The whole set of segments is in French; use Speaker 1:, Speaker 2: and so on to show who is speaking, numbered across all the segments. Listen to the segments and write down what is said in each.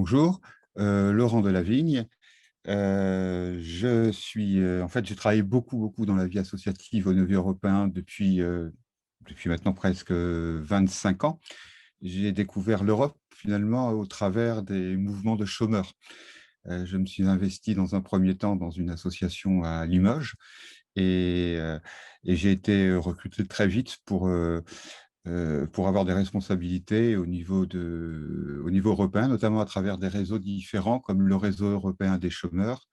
Speaker 1: Bonjour, Laurent Delavigne. En fait, j'ai travaillé beaucoup dans la vie associative au niveau européen depuis maintenant presque 25 ans. J'ai découvert l'Europe finalement au travers des mouvements de chômeurs. Je me suis investi dans un premier temps dans une association à Limoges et, euh, et j'ai été recruté très vite pour avoir des responsabilités au niveau européen, notamment à travers des réseaux différents comme le réseau européen des chômeurs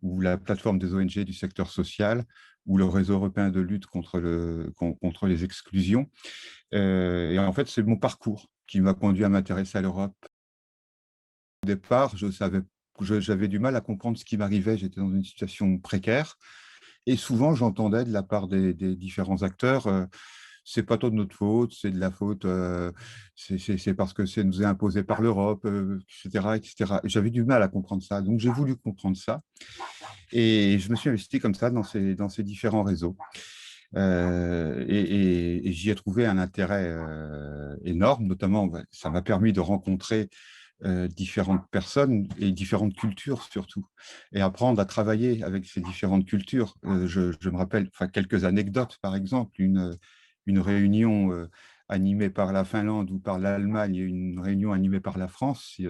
Speaker 1: ou la plateforme des ONG du secteur social ou le réseau européen de lutte contre les exclusions. Et en fait, c'est mon parcours qui m'a conduit à m'intéresser à l'Europe. Au départ, j'avais du mal à comprendre ce qui m'arrivait. J'étais dans une situation précaire et souvent j'entendais de la part des différents acteurs c'est pas trop de notre faute, c'est de la faute, c'est parce que ça nous est imposé par l'Europe, etc., etc. J'avais du mal à comprendre ça, donc j'ai voulu comprendre ça et je me suis investi comme ça dans ces différents réseaux. Et j'y ai trouvé un intérêt énorme, notamment ça m'a permis de rencontrer différentes personnes et différentes cultures surtout, et apprendre à travailler avec ces différentes cultures. Je me rappelle quelques anecdotes, par exemple, une réunion animée par la Finlande ou par l'Allemagne et une réunion animée par la France. Il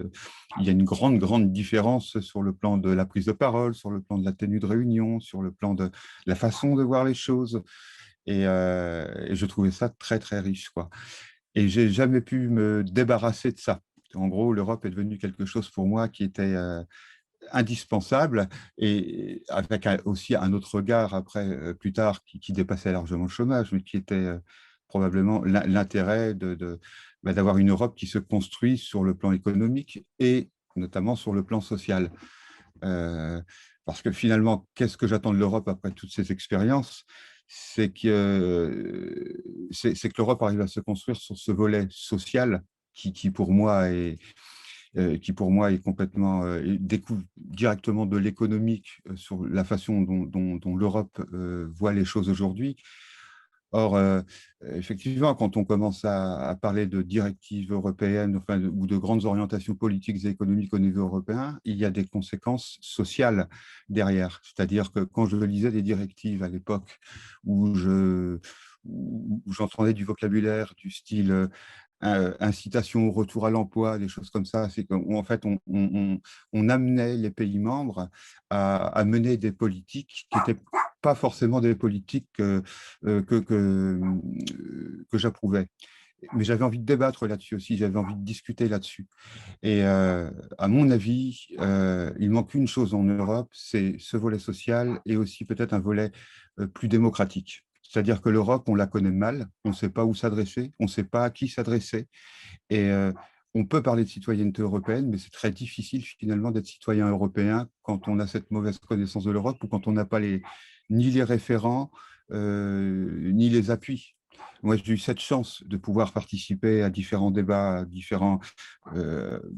Speaker 1: y a une grande différence sur le plan de la prise de parole, sur le plan de la tenue de réunion, sur le plan de la façon de voir les choses. Et je trouvais ça très riche, quoi. Et j'ai jamais pu me débarrasser de ça. En gros, l'Europe est devenue quelque chose pour moi qui était indispensable et avec aussi un autre regard après, plus tard, qui dépassait largement le chômage, mais qui était probablement l'intérêt d'avoir une Europe qui se construit sur le plan économique et notamment sur le plan social. Euh, Parce que finalement, qu'est-ce que j'attends de l'Europe après toutes ces expériences? C'est que l'Europe arrive à se construire sur ce volet social qui pour moi est complètement découle directement de l'économique sur la façon dont l'Europe voit les choses aujourd'hui. Or, effectivement, quand on commence à parler de directives européennes ou de grandes orientations politiques et économiques au niveau européen, il y a des conséquences sociales derrière. C'est-à-dire que quand je lisais des directives à l'époque où j'entendais du vocabulaire du style incitation au retour à l'emploi, des choses comme ça, c'est qu'en fait, on amenait les pays membres à mener des politiques qui n'étaient pas forcément des politiques que j'approuvais. Mais j'avais envie de débattre là-dessus aussi, j'avais envie de discuter là-dessus. Et à mon avis, il manque une chose en Europe, c'est ce volet social et aussi peut-être un volet plus démocratique. C'est-à-dire que l'Europe, on la connaît mal, on ne sait pas où s'adresser, on ne sait pas à qui s'adresser. Et on peut parler de citoyenneté européenne, mais c'est très difficile finalement d'être citoyen européen quand on a cette mauvaise connaissance de l'Europe ou quand on n'a pas ni les référents, ni les appuis. Moi, j'ai eu cette chance de pouvoir participer à différents débats,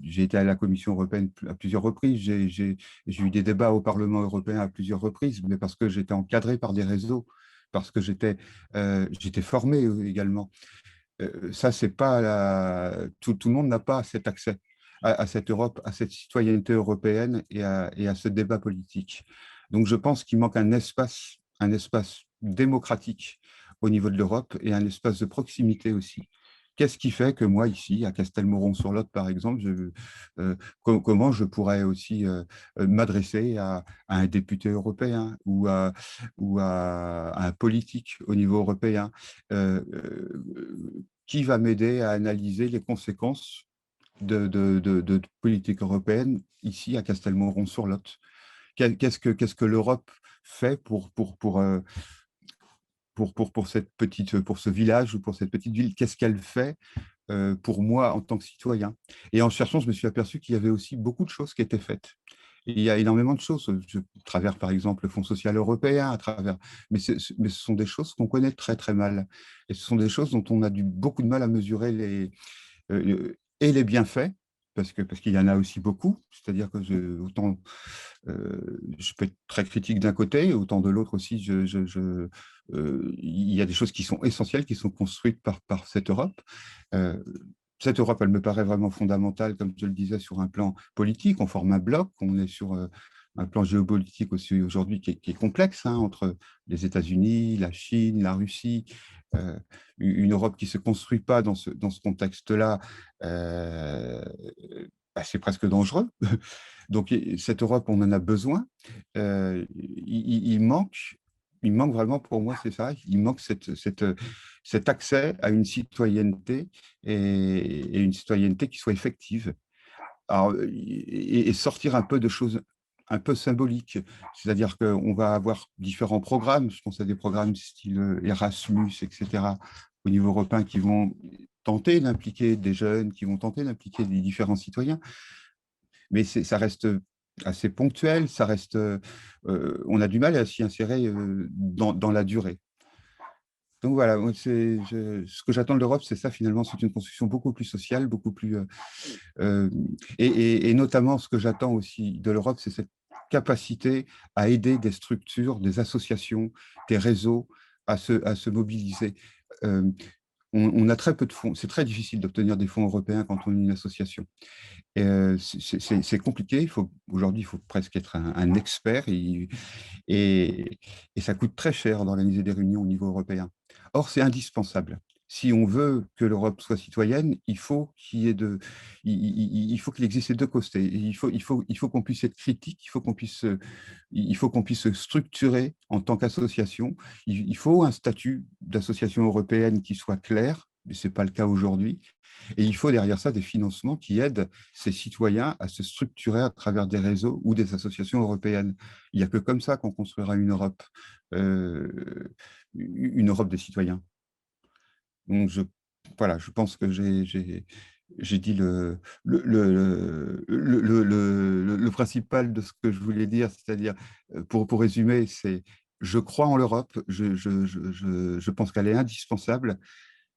Speaker 1: j'ai été à la Commission européenne à plusieurs reprises, j'ai eu des débats au Parlement européen à plusieurs reprises, mais parce que j'étais encadré par des réseaux, parce que j'étais formé également. Ça, c'est pas tout le monde n'a pas cet accès à cette Europe, à cette citoyenneté européenne et à ce débat politique. Donc, je pense qu'il manque un espace démocratique au niveau de l'Europe et un espace de proximité aussi. Qu'est-ce qui fait que moi, ici, à Castelmoron-sur-Lot, par exemple, comment je pourrais aussi m'adresser à un député européen ou à un politique au niveau européen qui va m'aider à analyser les conséquences de politique européenne ici à Castelmoron-sur-Lot. Qu'est-ce que l'Europe fait pour ce village ou pour cette petite ville? Qu'est-ce qu'elle fait pour moi en tant que citoyen? Et en cherchant, je me suis aperçu qu'il y avait aussi beaucoup de choses qui étaient faites. Et il y a énormément de choses, à travers par exemple le Fonds social européen, mais ce sont des choses qu'on connaît très mal. Et ce sont des choses dont on a beaucoup de mal à mesurer et les bienfaits, parce qu'il y en a aussi beaucoup. C'est-à-dire que je peux être très critique d'un côté, autant de l'autre aussi, il y a des choses qui sont essentielles, qui sont construites par cette Europe. Euh, cette Europe, elle me paraît vraiment fondamentale, comme je le disais, sur un plan politique. On forme un bloc, on est sur un plan géopolitique aussi aujourd'hui qui est complexe, hein, entre les États-Unis, la Chine, la Russie. Euh, une Europe qui ne se construit pas dans ce contexte-là, euh, bah, c'est presque dangereux. Donc cette Europe, on en a besoin. Il manque vraiment, pour moi, c'est ça, il manque cet accès à une citoyenneté et une citoyenneté qui soit effective. Alors, et sortir un peu de choses un peu symboliques. C'est-à-dire qu'on va avoir différents programmes, je pense à des programmes style Erasmus, etc., au niveau européen, qui vont tenter d'impliquer des jeunes, qui vont tenter d'impliquer des différents citoyens, mais ça reste assez ponctuel, on a du mal à s'y insérer dans la durée. Donc voilà, ce que j'attends de l'Europe, c'est ça finalement, c'est une construction beaucoup plus sociale, beaucoup plus... euh, et notamment ce que j'attends aussi de l'Europe, c'est cette capacité à aider des structures, des associations, des réseaux à se mobiliser. Euh, on a très peu de fonds, c'est très difficile d'obtenir des fonds européens quand on est une association. C'est compliqué, aujourd'hui, il faut presque être un expert et, et ça coûte très cher d'organiser des réunions au niveau européen. Or, c'est indispensable. Si on veut que l'Europe soit citoyenne, il faut qu'il existe les deux côtés. Il faut qu'on puisse être critique, il faut qu'on puisse se structurer en tant qu'association. Il faut un statut d'association européenne qui soit clair, mais ce n'est pas le cas aujourd'hui. Et il faut derrière ça des financements qui aident ces citoyens à se structurer à travers des réseaux ou des associations européennes. Il n'y a que comme ça qu'on construira une Europe des citoyens. Donc voilà, je pense que j'ai dit le principal de ce que je voulais dire, c'est-à-dire, pour résumer, c'est je crois en l'Europe, je pense qu'elle est indispensable,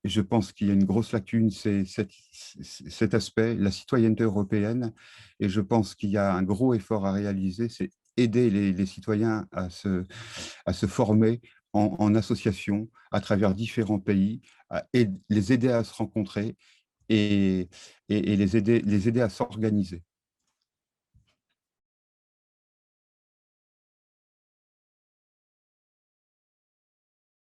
Speaker 1: et je pense qu'il y a une grosse lacune, c'est cet aspect, la citoyenneté européenne. Et je pense qu'il y a un gros effort à réaliser, c'est aider les citoyens à se former en association à travers différents pays, et les aider à se rencontrer et les aider à s'organiser.